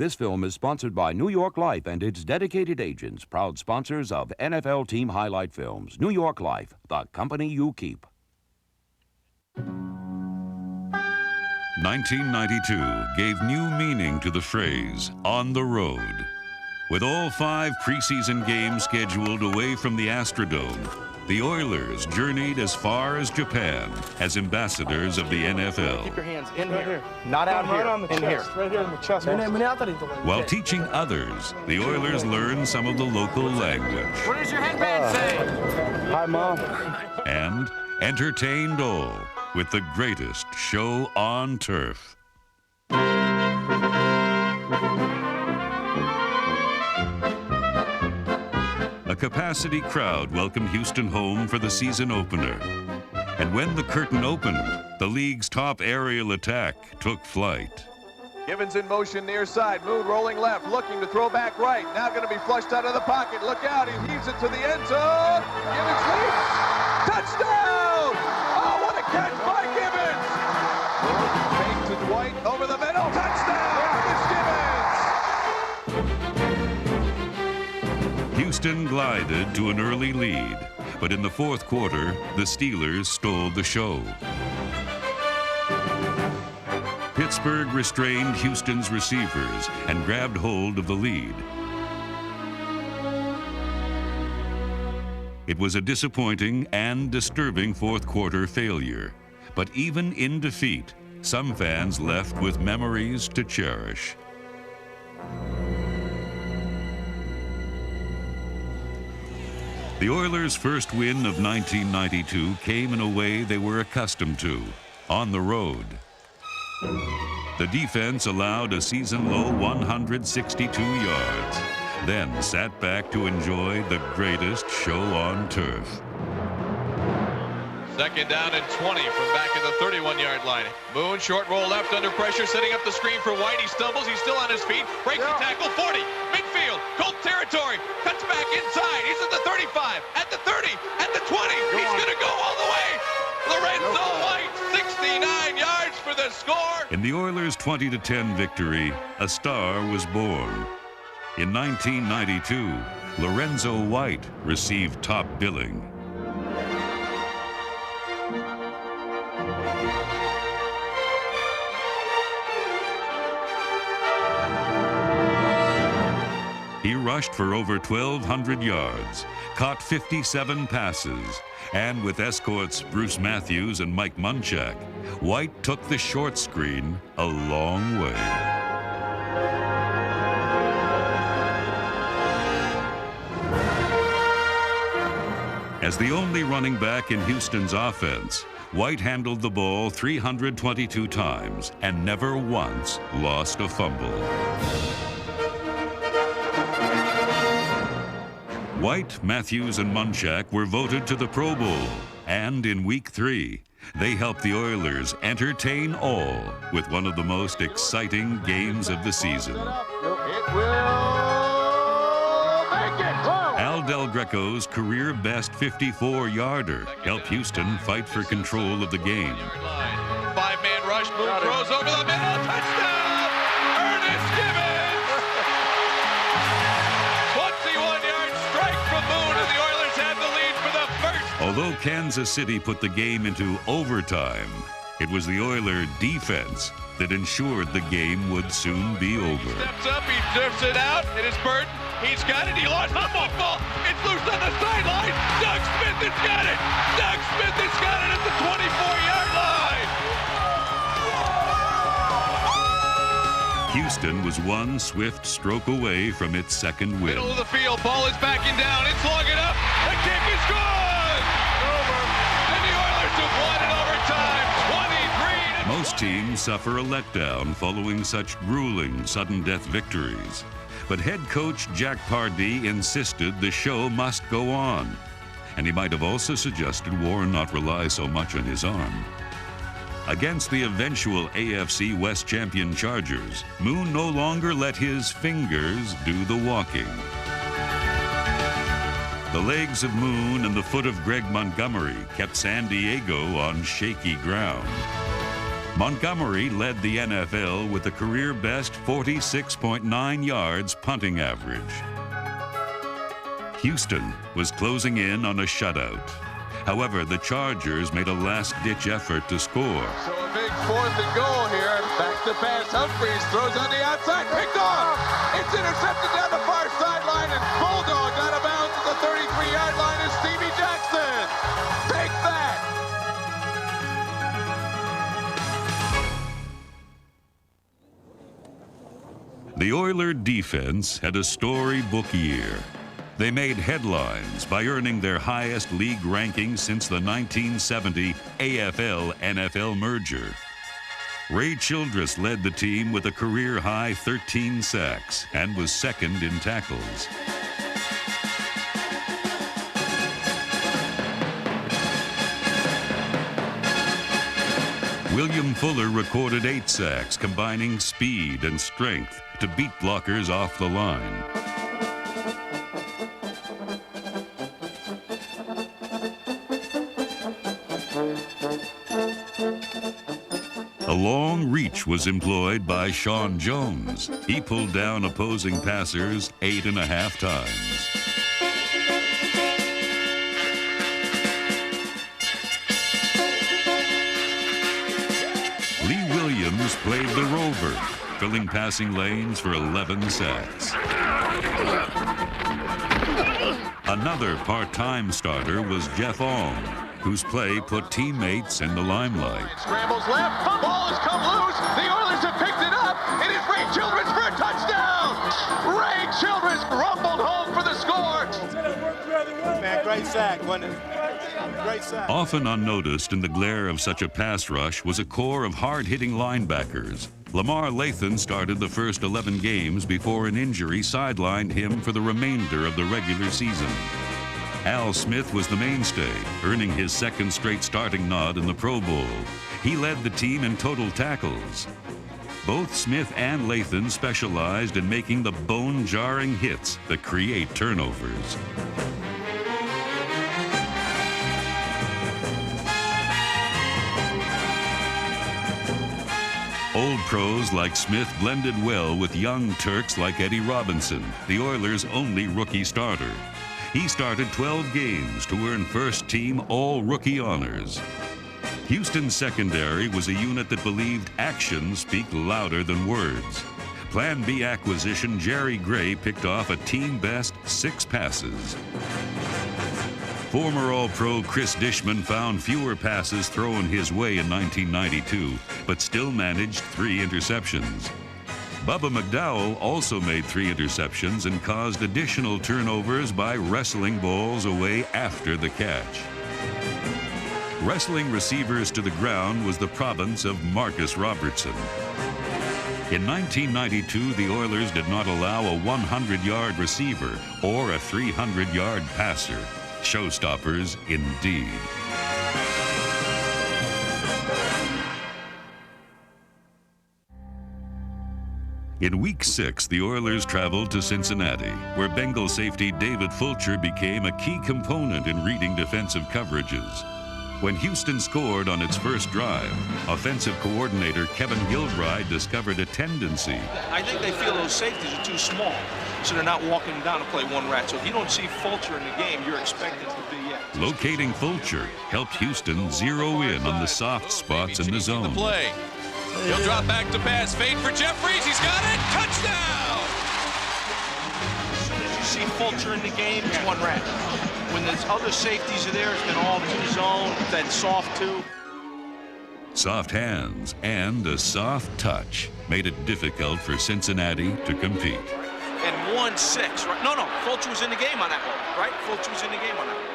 This film is sponsored by New York Life and its dedicated agents, proud sponsors of NFL Team Highlight Films. New York Life, the company you keep. 1992 gave new meaning to the phrase, on the road. With all 5 preseason games scheduled away from the Astrodome, the Oilers journeyed as far as Japan as ambassadors of the NFL. Keep your hands in here. Not out here, on the in chest, here. Right here in the chest. While teaching others, the Oilers learned some of the local language. What does your headband say? Hi, Mom. And entertained all with the greatest show on turf. A capacity crowd welcomed Houston home for the season opener. And when the curtain opened, the league's top aerial attack took flight. Givens in motion near side. Moon rolling left, looking to throw back right. Now going to be flushed out of the pocket. Look out, he heaves it to the end zone. Givens leaps. Touchdown! Oh, what a catch by Givens! Fake to Dwight over the middle. Touchdown! It's Givens! Houston glided to an early lead, but in the fourth quarter, the Steelers stole the show. Pittsburgh restrained Houston's receivers and grabbed hold of the lead. It was a disappointing and disturbing fourth quarter failure, but even in defeat, some fans left with memories to cherish. The Oilers' first win of 1992 came in a way they were accustomed to, on the road. The defense allowed a season-low 162 yards, then sat back to enjoy the greatest show on turf. Second down and 20 from back at the 31-yard line. Moon, short roll left under pressure, setting up the screen for White. He stumbles, he's still on his feet, breaks the tackle, 40, midfield, Colt territory, cuts back inside, he's at the 35, at the 30, at the 20, he's gonna go all the way. Lorenzo White, 69 yards for the score. In the Oilers' 20-10 victory, a star was born. In 1992, Lorenzo White received top billing. He rushed for over 1,200 yards, caught 57 passes, and with escorts Bruce Matthews and Mike Munchak, White took the short screen a long way. As the only running back in Houston's offense, White handled the ball 322 times and never once lost a fumble. White, Matthews, and Munchak were voted to the Pro Bowl, and in Week 3, they helped the Oilers entertain all with one of the most exciting games of the season. It will make it! Al Del Greco's career-best 54-yarder helped Houston fight for control of the game. 5-man rush, Moon throws over the middle, touchdown! Ernest Givens! 21-yard strike from Moon, and the Oilers have the lead for the first. Although Kansas City put the game into overtime, it was the Oiler defense that ensured the game would soon be over. He steps up, he drifts it out, it is Burton. He's got it, he lost the football. It's loose on the sideline. Doug Smith has got it. Doug Smith has got it at the 24-yard line. Houston was one swift stroke away from its second win. Middle of the field, ball is backing down. It's long enough. The kick is good. Over. And the Oilers have won in overtime. 23 to Most teams suffer a letdown following such grueling sudden death victories. But head coach Jack Pardee insisted the show must go on. And he might have also suggested Warren not rely so much on his arm. Against the eventual AFC West champion Chargers, Moon no longer let his fingers do the walking. The legs of Moon and the foot of Greg Montgomery kept San Diego on shaky ground. Montgomery led the NFL with a career-best 46.9 yards punting average. Houston was closing in on a shutout. However, the Chargers made a last-ditch effort to score. So a big 4th and goal here. Back to pass. Humphries throws on the outside. Picked off. It's intercepted down the far sideline, and Bulldog out of bounds at the 33-yard line is Stevie Jackson. Take that. The Oiler defense had a storybook year. They made headlines by earning their highest league ranking since the 1970 AFL-NFL merger. Ray Childress led the team with a career-high 13 sacks and was second in tackles. William Fuller recorded 8 sacks, combining speed and strength to beat blockers off the line. A long reach was employed by Sean Jones. He pulled down opposing passers 8.5 times. Lee Williams played the rover, filling passing lanes for 11 sacks. Another part-time starter was Jeff Ong, whose play put teammates in the limelight. Scrambles left, ball has come loose. The Oilers have picked it up. It is Ray Childress for a touchdown. Ray Childress rumbled home for the score. Man, great sack, wasn't it? Great sack. Often unnoticed in the glare of such a pass rush was a core of hard-hitting linebackers. Lamar Lathan started the first 11 games before an injury sidelined him for the remainder of the regular season. Al Smith was the mainstay, earning his second straight starting nod in the Pro Bowl. He led the team in total tackles. Both Smith and Lathan specialized in making the bone-jarring hits that create turnovers. Old pros like Smith blended well with young Turks like Eddie Robinson, the Oilers' only rookie starter. He started 12 games to earn first-team all-rookie honors. Houston's secondary was a unit that believed actions speak louder than words. Plan B acquisition Jerry Gray picked off a team-best 6 passes. Former All-Pro Chris Dishman found fewer passes thrown his way in 1992, but still managed 3 interceptions. Bubba McDowell also made 3 interceptions and caused additional turnovers by wrestling balls away after the catch. Wrestling receivers to the ground was the province of Marcus Robertson. In 1992, the Oilers did not allow a 100-yard receiver or a 300-yard passer. Showstoppers indeed. In Week 6, the Oilers traveled to Cincinnati, where Bengal safety David Fulcher became a key component in reading defensive coverages. When Houston scored on its first drive, offensive coordinator Kevin Gilbride discovered a tendency. I think they feel those safeties are too small, so they're not walking down to play one rat. So if you don't see Fulcher in the game, you're expecting to be Locating Fulcher helped Houston zero in on the soft spots in the zone. He'll drop back to pass. Fade for Jeffries. He's got it. Touchdown! As soon as you see Fulcher in the game, it's one rat. When there's other safeties are there, it's been all two zone, then soft two. Soft hands and a soft touch made it difficult for Cincinnati to compete. And 1-6, right? No, Fulcher was in the game on that one, right? Fulcher was in the game on that one.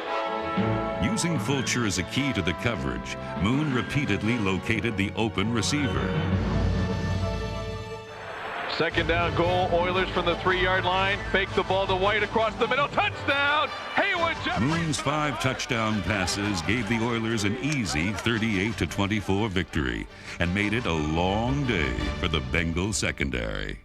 Using Fulcher as a key to the coverage, Moon repeatedly located the open receiver. Second down goal, Oilers from the 3-yard line. Fake the ball to White across the middle. Touchdown! Haywood Jeffries! Moon's 5 touchdown passes gave the Oilers an easy 38-24 victory and made it a long day for the Bengal secondary.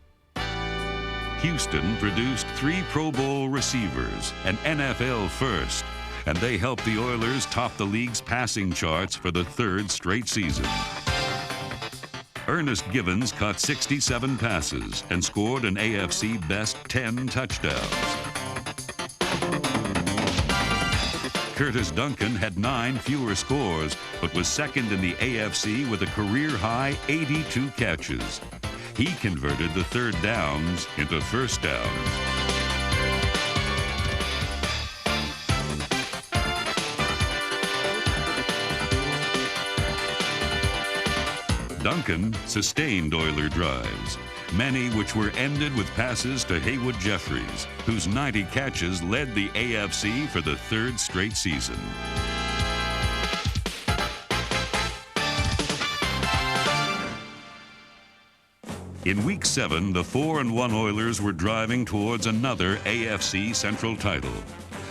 Houston produced 3 Pro Bowl receivers, an NFL first, and they helped the Oilers top the league's passing charts for the 3rd straight season. Ernest Givens caught 67 passes and scored an AFC best 10 touchdowns. Curtis Duncan had 9 fewer scores, but was second in the AFC with a career-high 82 catches. He converted the third downs into first downs. Duncan sustained Oiler drives, many which were ended with passes to Haywood Jeffries, whose 90 catches led the AFC for the third straight season. In Week 7, the 4-1 Oilers were driving towards another AFC Central title.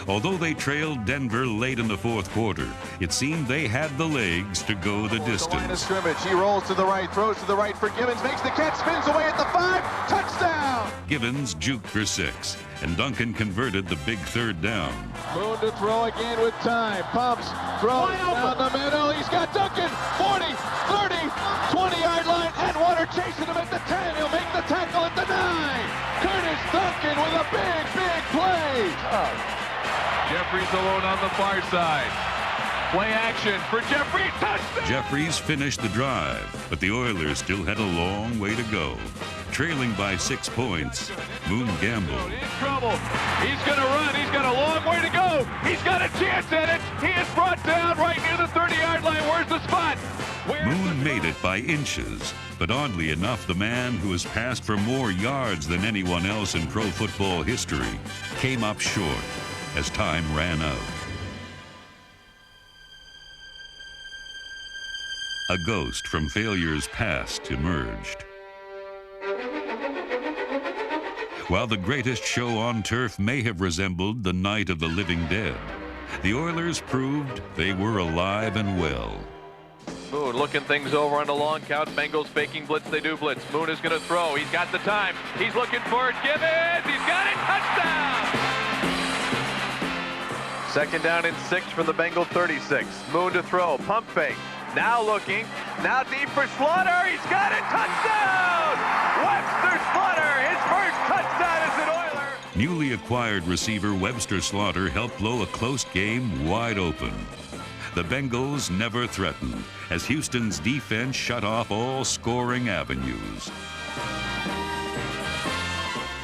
Although they trailed Denver late in the fourth quarter, it seemed they had the legs to go the distance. The line of scrimmage. He rolls to the right, throws to the right for Givens, makes the catch, spins away at the 5, touchdown! Givens juked for 6, and Duncan converted the big third down. Moon to throw again with time, pumps, throws down the middle, he's got Duncan, 40, 30, 20-yard line, and Water chasing him at the 10, he'll make the tackle at the 9. Curtis Duncan with a big play. Jeffries alone on the far side. Play action for Jeffries. Touchdown! Jeffries finished the drive, but the Oilers still had a long way to go. Trailing by 6 points, Moon gambled. In trouble. He's going to run. He's got a long way to go. He's got a chance at it. He is brought down right near the 30-yard line. Where's the spot? Moon made it by inches, but oddly enough, the man who has passed for more yards than anyone else in pro football history came up short as time ran out. A ghost from failures past emerged. While the greatest show on turf may have resembled the Night of the Living Dead, the Oilers proved they were alive and well. Moon looking things over on the long count. Bengals faking blitz. They do blitz. Moon is going to throw. He's got the time. He's looking for it. Givens. He's got it. Touchdown! Second down and 6 from the Bengal 36. Moon to throw. Pump fake. Now looking. Now deep for Slaughter. He's got it. Touchdown! Webster Slaughter. His first touchdown as an Oiler. Newly acquired receiver Webster Slaughter helped blow a close game wide open. The Bengals never threatened as Houston's defense shut off all scoring avenues.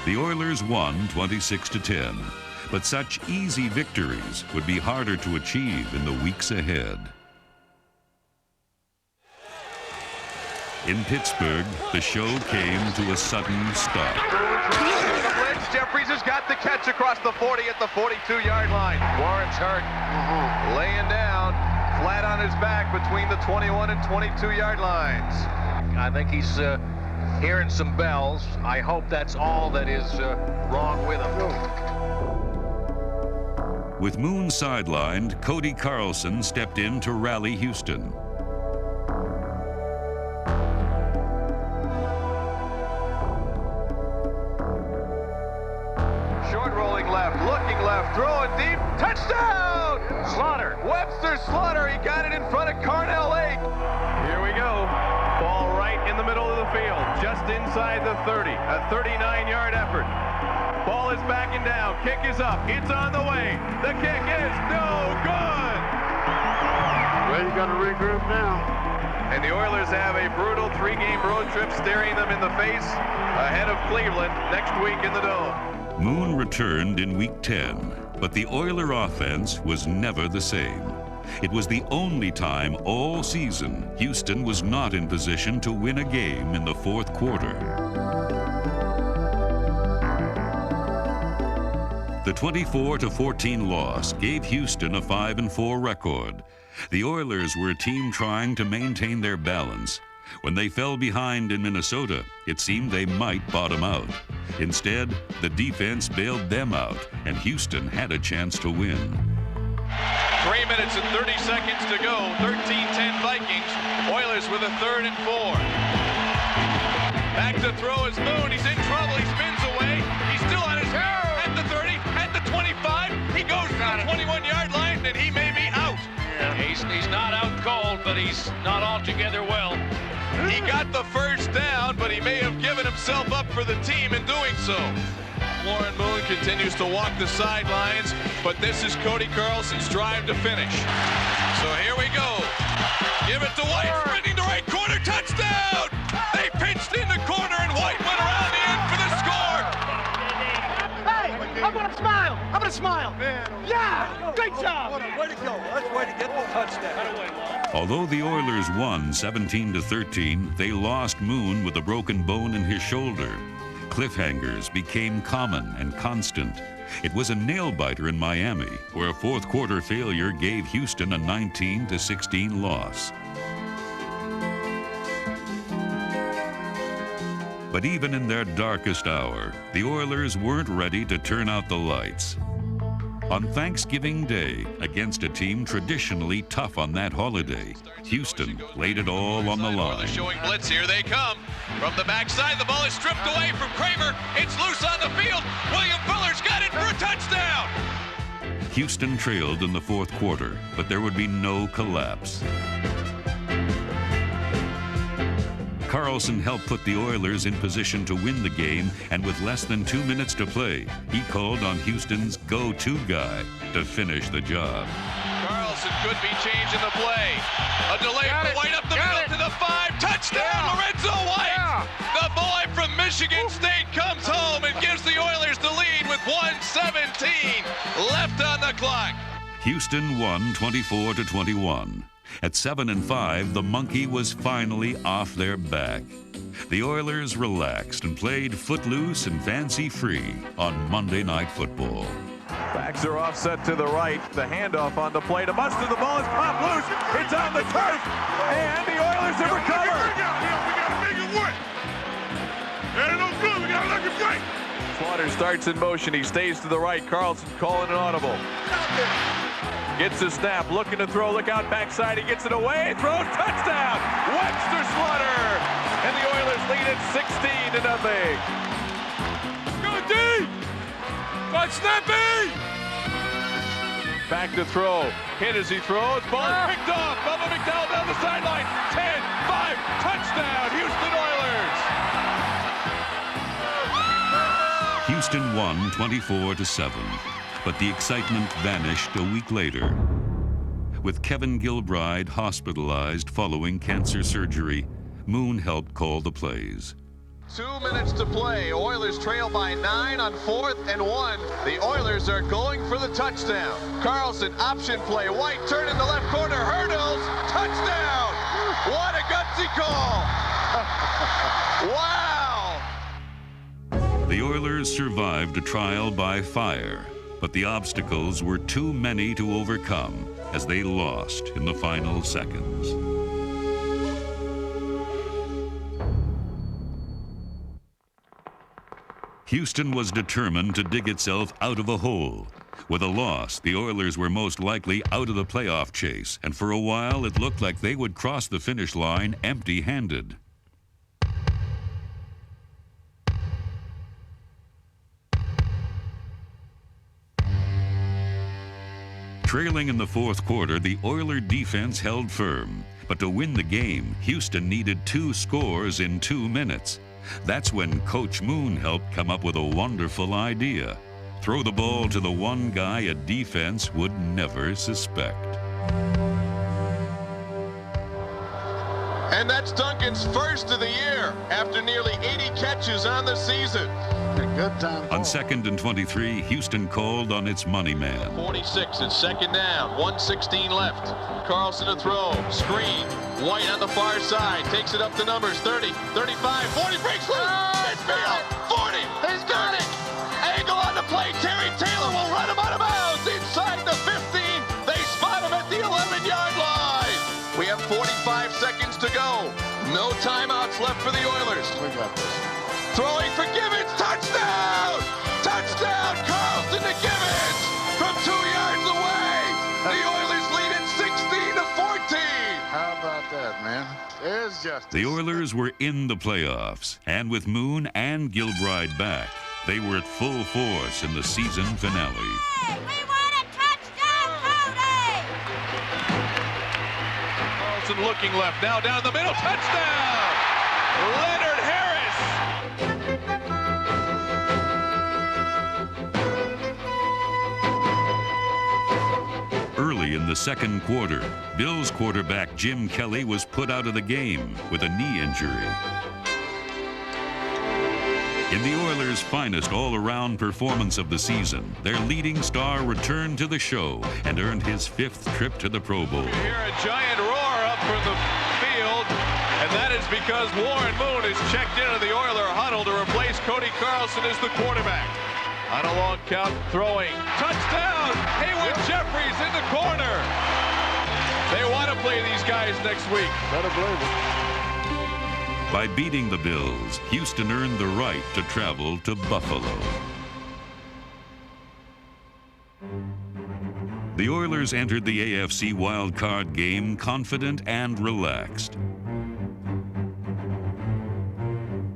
The Oilers won 26-10, but such easy victories would be harder to achieve in the weeks ahead. In Pittsburgh, the show came to a sudden stop. Jeffries has got the catch across the 40 at the 42-yard line. Warren's hurt. Laying down, flat on his back between the 21 and 22-yard lines. I think he's hearing some bells. I hope that's all that is wrong with him. With Moon sidelined, Cody Carlson stepped in to rally Houston. Looking left, throwing deep, touchdown! Slaughter, Webster Slaughter, he got it in front of Carnell Lake. Here we go, ball right in the middle of the field, just inside the 30, a 39-yard effort. Ball is backing down, kick is up, it's on the way, the kick is no good! Well, you got to regroup now. And the Oilers have a brutal 3-game road trip staring them in the face ahead of Cleveland next week in the Dome. Moon returned in Week 10, but the Oiler offense was never the same. It was the only time all season Houston was not in position to win a game in the fourth quarter. The 24-14 loss gave Houston a 5-4 record. The Oilers were a team trying to maintain their balance. When they fell behind in Minnesota, it seemed they might bottom out. Instead, the defense bailed them out, and Houston had a chance to win. 3 minutes and 30 seconds to go. 13-10 Vikings. Oilers with a 3rd and 4. Back to throw is Moon. He's in trouble. He spins away. He's still on his head. At the 30, at the 25. He goes to the 21-yard line, and he may be out. He's not out cold, but he's not altogether well. He got the first down, but he may have given himself up for the team in doing so. Warren Moon continues to walk the sidelines, but this is Cody Carlson's drive to finish. So here we go. Give it to White, sprinting to right corner, touchdown! They pitched in the corner, and White went around the end for the score. Hey, I'm gonna smile. I'm gonna smile. Yeah, great job. Way to go. That's the way to get the touchdown. Although the Oilers won 17-13, they lost Moon with a broken bone in his shoulder. Cliffhangers became common and constant. It was a nail-biter in Miami, where a fourth-quarter failure gave Houston a 19-16 loss. But even in their darkest hour, the Oilers weren't ready to turn out the lights. On Thanksgiving Day, against a team traditionally tough on that holiday, Houston laid it all on the line. Showing blitz, here they come. From the backside, the ball is stripped away from Kramer. It's loose on the field. William Fuller's got it for a touchdown. Houston trailed in the fourth quarter, but there would be no collapse. Carlson helped put the Oilers in position to win the game, and with less than 2 minutes to play, he called on Houston's go-to guy to finish the job. Carlson could be changing the play. A delay for White up the middle to the 5. Touchdown, Lorenzo White! The boy from Michigan State comes home and gives the Oilers the lead with 1:17 left on the clock. Houston won 24-21. At 7-5, the monkey was finally off their back. The Oilers relaxed and played footloose and fancy-free on Monday Night Football. Backs are offset to the right. The handoff on the play to Mustard. The ball is popped loose. It's on the turf. And the Oilers have recovered. We got to make it work. That ain't no good. We got to let it break. Slaughter starts in motion. He stays to the right. Carlson calling an audible. Gets the snap, looking to throw, look out backside, he gets it away, throws, touchdown! Webster Slaughter! And the Oilers lead it 16-0. Go D! Got snappy! Back to throw, hit as he throws, ball is picked off, Bubba McDowell down the sideline, 10, 5, touchdown, Houston Oilers! Houston won 24-7. But the excitement vanished a week later. With Kevin Gilbride hospitalized following cancer surgery, Moon helped call the plays. 2 minutes to play. Oilers trail by 9 on 4th and 1. The Oilers are going for the touchdown. Carlson, option play. White turn in the left corner. Hurdles. Touchdown. What a gutsy call. Wow. The Oilers survived a trial by fire, but the obstacles were too many to overcome as they lost in the final seconds. Houston was determined to dig itself out of a hole. With a loss, the Oilers were most likely out of the playoff chase, and for a while it looked like they would cross the finish line empty-handed. Trailing in the fourth quarter, the Oiler defense held firm. But to win the game, Houston needed 2 scores in 2 minutes. That's when Coach Moon helped come up with a wonderful idea. Throw the ball to the one guy a defense would never suspect. And that's Duncan's first of the year after nearly 80 catches on the season. Good time. On 2nd and 23, Houston called on its money man. 46 and second down, 1:16 left. Carlson to throw, screen. White on the far side, takes it up to numbers 30, 35, 40, breaks loose. Midfield, 40, he's got it. Angle on the play, Terry Taylor will run him out of bounds inside the 15. They spot him at the 11-yard line. We have 45 seconds to go. No timeouts left for the Oilers. We got this. Throwing for Gibbons, touchdown! Touchdown, Carlson to Gibbons from 2 yards away. The Oilers lead it 16-14. How about that, man? There's justice. The Oilers were in the playoffs, and with Moon and Gilbride back, they were at full force in the season finale. Hey, we want a touchdown, Cody! Carlson looking left, now down the middle, touchdown! Leonard Harris. Early in the second quarter, Bills quarterback Jim Kelly was put out of the game with a knee injury. In the Oilers' finest all-around performance of the season, their leading star returned to the show and earned his 5th trip to the Pro Bowl. You hear a giant roar up from the field, and that is because Warren Moon is checked into the Oiler huddle to replace Cody Carlson as the quarterback. On a long count, throwing. Touchdown! Haywood Jeffries in the corner. They want to play these guys next week. Better believe it. By beating the Bills, Houston earned the right to travel to Buffalo. The Oilers entered the AFC wildcard game confident and relaxed.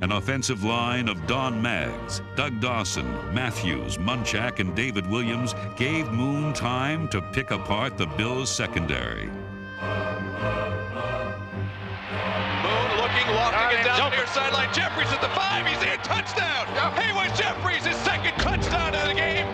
An offensive line of Don Maggs, Doug Dawson, Matthews, Munchak, and David Williams gave Moon time to pick apart the Bills' secondary. Lofting it down the near sideline. Jeffries at the 5. He's in. Touchdown. Haywood Jeffries, his second touchdown of the game.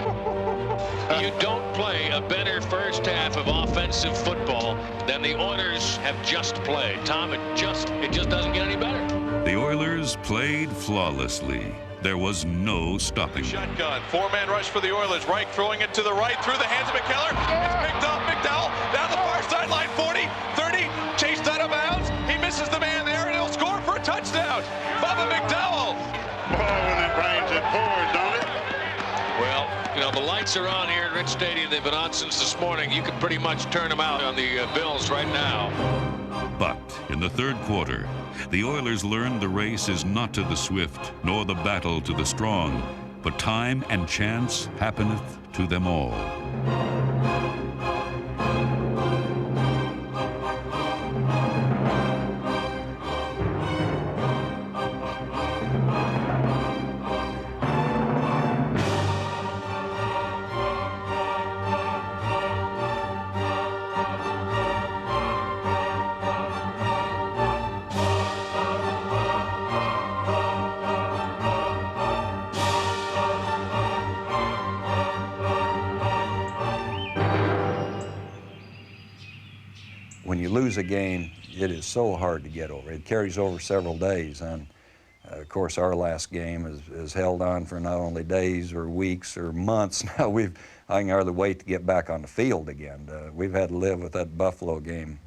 You don't play a better first half of offensive football than the Oilers have just played. Tom, it just doesn't get any better. The Oilers played flawlessly. There was no stopping them. Shotgun. 4-man rush for the Oilers. Reich throwing it to the right through the hands of McKellar. It's picked up. McDowell down the far sideline. 40, 30. Chased out of bounds. He misses the man there, and he'll score for a touchdown. Bubba McDowell. Boy, when it rains, it pours, don't it? Well, you know, the lights are on here at Rich Stadium. They've been on since this morning. You can pretty much turn them out on the Bills right now. But in the third quarter, the Oilers learned the race is not to the swift, nor the battle to the strong, but time and chance happeneth to them all. When you lose a game, it is so hard to get over. It carries over several days, and of course our last game is held on for not only days or weeks or months. Now I can hardly wait to get back on the field again. We've had to live with that Buffalo game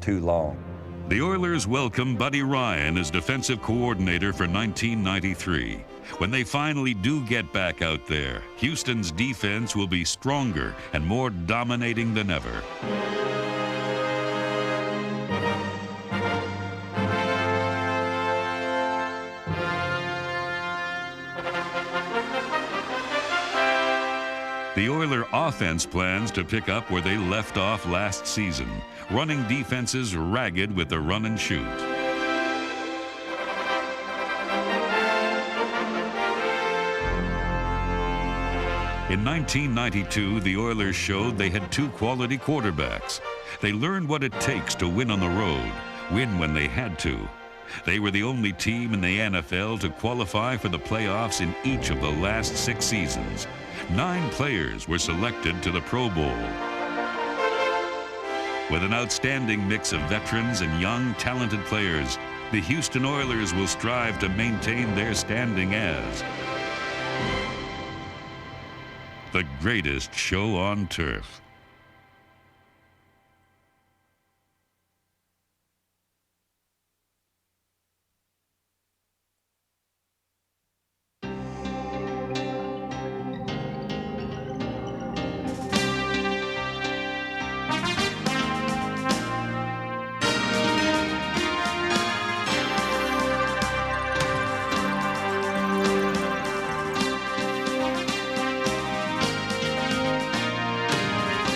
too long. The Oilers welcome Buddy Ryan as defensive coordinator for 1993. When they finally do get back out there, Houston's defense will be stronger and more dominating than ever. The Oiler offense plans to pick up where they left off last season, running defenses ragged with the run and shoot. In 1992, the Oilers showed they had 2 quality quarterbacks. They learned what it takes to win on the road, win when they had to. They were the only team in the NFL to qualify for the playoffs in each of the last 6 seasons. 9 players were selected to the Pro Bowl. With an outstanding mix of veterans and young, talented players, the Houston Oilers will strive to maintain their standing as the greatest show on turf.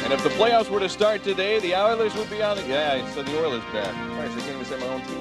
If the playoffs were to start today, the Oilers would be on the... Yeah, I said the Oilers back. Christ, I can't even say my own team.